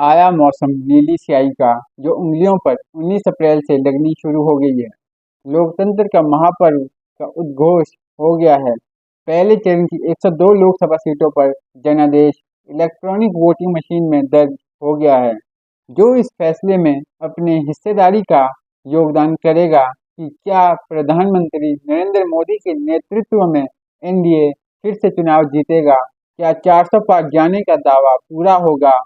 आया मौसम नीली स्याही का, जो उंगलियों पर 19 अप्रैल से लगनी शुरू हो गई है। लोकतंत्र का महापर्व का उद्घोष हो गया है। पहले चरण की 102 लोकसभा सीटों पर जनादेश इलेक्ट्रॉनिक वोटिंग मशीन में दर्ज हो गया है, जो इस फैसले में अपने हिस्सेदारी का योगदान करेगा कि क्या प्रधानमंत्री नरेंद्र मोदी के नेतृत्व में एनडीए फिर से चुनाव जीतेगा, क्या 400 पार जाने का दावा पूरा होगा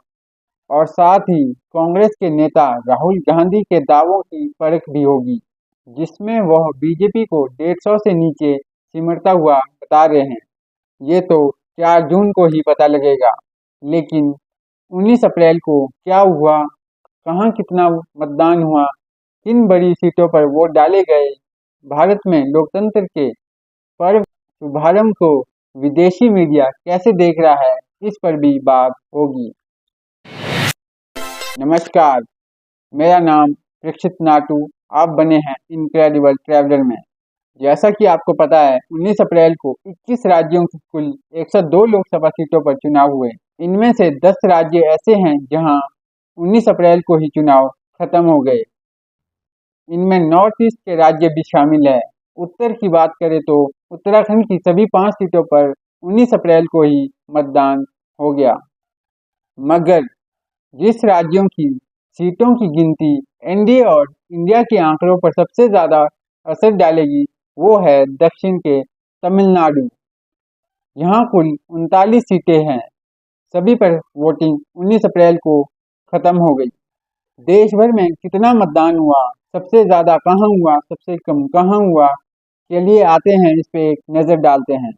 और साथ ही कांग्रेस के नेता राहुल गांधी के दावों की परख भी होगी, जिसमें वह बीजेपी को 150 से नीचे सिमटता हुआ बता रहे हैं। ये तो 4 जून को ही पता लगेगा। लेकिन 19 अप्रैल को क्या हुआ, कहाँ कितना मतदान हुआ, किन बड़ी सीटों पर वोट डाले गए, भारत में लोकतंत्र के पर्व शुभारंभ को विदेशी मीडिया कैसे देख रहा है, इस पर भी बात होगी। नमस्कार, मेरा नाम प्रक्षित नाटू, आप बने हैं इनक्रेडिबल ट्रैवलर में। जैसा कि आपको पता है, 19 अप्रैल को 21 राज्यों की कुल 102 लोकसभा सीटों पर चुनाव हुए। इनमें से 10 राज्य ऐसे हैं जहां 19 अप्रैल को ही चुनाव खत्म हो गए। इनमें नॉर्थ ईस्ट के राज्य भी शामिल है। उत्तर की बात करें तो उत्तराखंड की सभी 5 सीटों पर 19 अप्रैल को ही मतदान हो गया। मगर जिस राज्यों की सीटों की गिनती एनडीए और इंडिया के आंकड़ों पर सबसे ज़्यादा असर डालेगी, वो है दक्षिण के तमिलनाडु। यहाँ कुल 39 सीटें हैं। सभी पर वोटिंग 19 अप्रैल को खत्म हो गई। देश भर में कितना मतदान हुआ, सबसे ज़्यादा कहाँ हुआ, सबसे कम कहाँ हुआ, चलिए आते हैं, इस पे एक नज़र डालते हैं।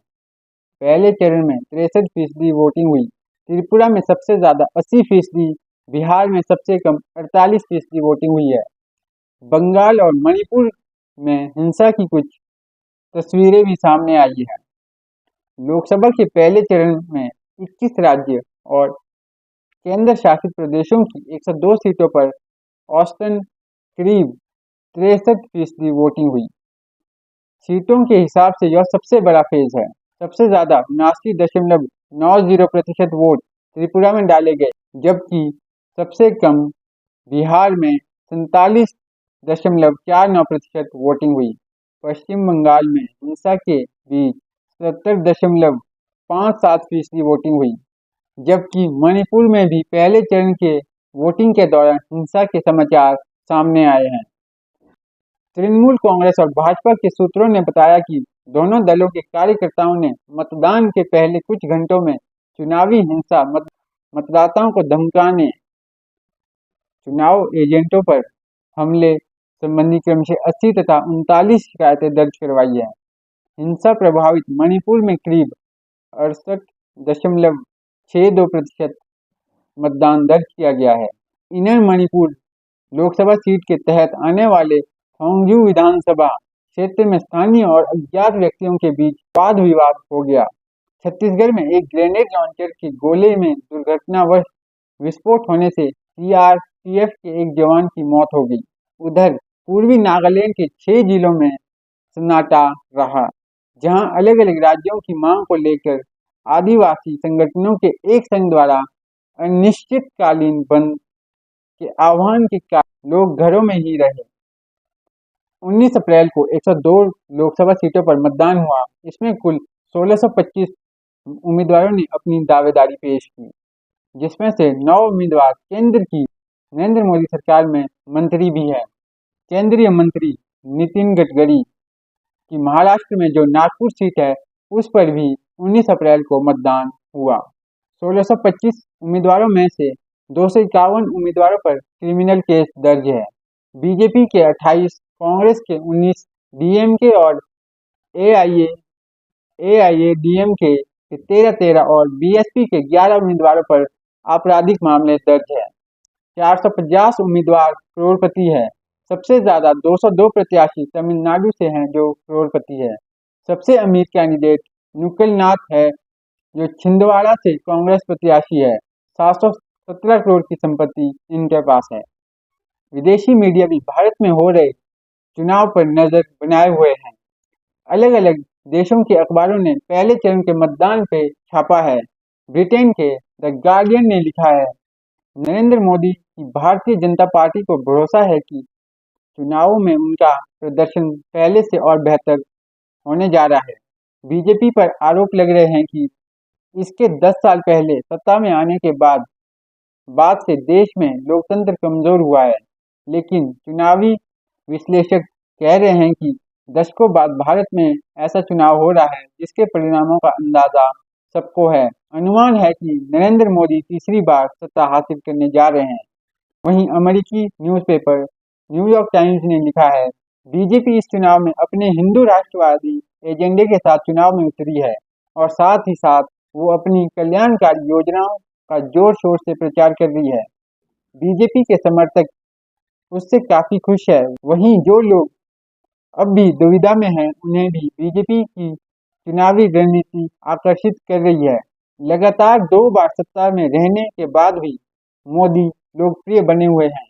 पहले चरण में 63% वोटिंग हुई। त्रिपुरा में सबसे ज़्यादा 80%, बिहार में सबसे कम 48% वोटिंग हुई है। बंगाल और मणिपुर में हिंसा की कुछ तस्वीरें भी सामने आई है। लोकसभा के पहले चरण में 21 राज्य और केंद्र शासित प्रदेशों की 102 सीटों पर औसतन करीब 63% वोटिंग हुई। सीटों के हिसाब से यह सबसे बड़ा फेज है। सबसे ज़्यादा 79.90% वोट त्रिपुरा में डाले गए, जबकि सबसे कम बिहार में 47.49% वोटिंग हुई। पश्चिम बंगाल में हिंसा के बीच 70.57% वोटिंग हुई, जबकि मणिपुर में भी पहले चरण के वोटिंग के दौरान हिंसा के समाचार सामने आए हैं। तृणमूल कांग्रेस और भाजपा के सूत्रों ने बताया कि दोनों दलों के कार्यकर्ताओं ने मतदान के पहले कुछ घंटों में चुनावी हिंसा, मतदाताओं को धमकाने, चुनाव एजेंटों पर हमले संबंधी क्रमशः 80 तथा 39 शिकायतें दर्ज करवाई है। हिंसा प्रभावित मणिपुर में करीब 68.62% मतदान दर्ज किया गया है। इनर मणिपुर लोकसभा सीट के तहत आने वाले थोंगजू विधानसभा क्षेत्र में स्थानीय और अज्ञात व्यक्तियों के बीच वाद विवाद हो गया। छत्तीसगढ़ में एक ग्रेनेड लॉन्चर के गोले में दुर्घटनावश विस्फोट होने से सीआरपीएफ के एक जवान की मौत हो गई। उधर पूर्वी नागालैंड के 6 जिलों में सन्नाटा रहा, जहां अलग अलग राज्यों की मांग को लेकर आदिवासी संगठनों के एक संघ द्वारा अनिश्चितकालीन बंद के आह्वान के कारण लोग घरों में ही रहे। 19 अप्रैल को 102 लोकसभा सीटों पर मतदान हुआ। इसमें कुल 1625 उम्मीदवारों ने अपनी दावेदारी पेश की, जिसमें से 9 उम्मीदवार केंद्र की नरेंद्र मोदी सरकार में मंत्री भी हैं। केंद्रीय मंत्री नितिन गडकरी की महाराष्ट्र में जो नागपुर सीट है, उस पर भी 19 अप्रैल को मतदान हुआ। 1625 उम्मीदवारों में से 251 उम्मीदवारों पर क्रिमिनल केस दर्ज है। बीजेपी के 28, कांग्रेस के 19, डीएमके और एआईएडीएमके के 13 और बीएसपी के 11 उम्मीदवारों पर आपराधिक मामले दर्ज है। 450 उम्मीदवार करोड़पति है। सबसे ज्यादा 202 प्रत्याशी तमिलनाडु से हैं, जो करोड़पति है। सबसे अमीर कैंडिडेट नुक्कल नाथ है, जो छिंदवाड़ा से कांग्रेस प्रत्याशी है। 717 करोड़ की संपत्ति इनके पास है। विदेशी मीडिया भी भारत में हो रहे चुनाव पर नजर बनाए हुए हैं। अलग अलग देशों के अखबारों ने पहले चरण के मतदान पे छापा है। ब्रिटेन के द गार्डियन ने लिखा है नरेंद्र मोदी की भारतीय जनता पार्टी को भरोसा है कि चुनावों में उनका प्रदर्शन पहले से और बेहतर होने जा रहा है। बीजेपी पर आरोप लग रहे हैं कि इसके 10 साल पहले सत्ता में आने के बाद से देश में लोकतंत्र कमजोर हुआ है। लेकिन चुनावी विश्लेषक कह रहे हैं कि दशकों बाद भारत में ऐसा चुनाव हो रहा है जिसके परिणामों का अंदाजा सबको है। अनुमान है कि नरेंद्र मोदी तीसरी बार सत्ता हासिल करने जा रहे हैं। वहीं अमेरिकी न्यूज़पेपर न्यूयॉर्क टाइम्स ने लिखा है, बीजेपी इस चुनाव में अपने हिंदू राष्ट्रवादी एजेंडे के साथ चुनाव में उतरी है और साथ ही साथ वो अपनी कल्याणकारी योजनाओं का जोर शोर से प्रचार कर रही है। बीजेपी के समर्थक उससे काफी खुश है। वहीं जो लोग अब भी दुविधा में हैं, उन्हें भी बीजेपी की चुनावी रणनीति आकर्षित कर रही है। लगातार 2 बार सत्ता में रहने के बाद भी मोदी लोकप्रिय बने हुए हैं।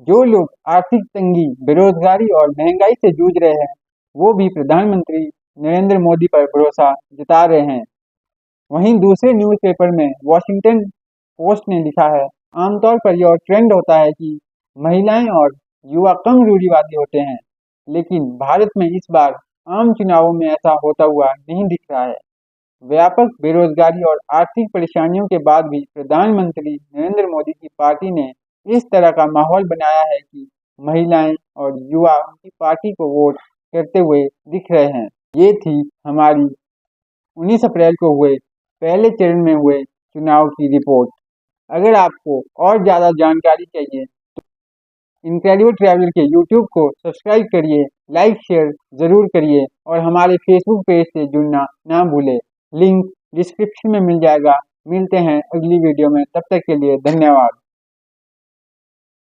जो लोग आर्थिक तंगी, बेरोजगारी और महंगाई से जूझ रहे हैं, वो भी प्रधानमंत्री नरेंद्र मोदी पर भरोसा जता रहे हैं। वहीं दूसरे न्यूज़पेपर में वॉशिंगटन पोस्ट ने लिखा है, आमतौर पर यह ट्रेंड होता है कि महिलाएं और युवा कम रूढ़िवादी होते हैं, लेकिन भारत में इस बार आम चुनावों में ऐसा होता हुआ नहीं दिख रहा है। व्यापक बेरोजगारी और आर्थिक परेशानियों के बाद भी प्रधानमंत्री नरेंद्र मोदी की पार्टी ने इस तरह का माहौल बनाया है कि महिलाएं और युवा उनकी पार्टी को वोट करते हुए दिख रहे हैं। ये थी हमारी 19 अप्रैल को हुए पहले चरण में हुए चुनाव की रिपोर्ट। अगर आपको और ज़्यादा जानकारी चाहिए तो इनक्रेडिबल ट्रैवलर के यूट्यूब को सब्सक्राइब करिए, लाइक शेयर ज़रूर करिए और हमारे फेसबुक पेज से जुड़ना ना भूलें। लिंक डिस्क्रिप्शन में मिल जाएगा। मिलते हैं अगली वीडियो में, तब तक के लिए धन्यवाद।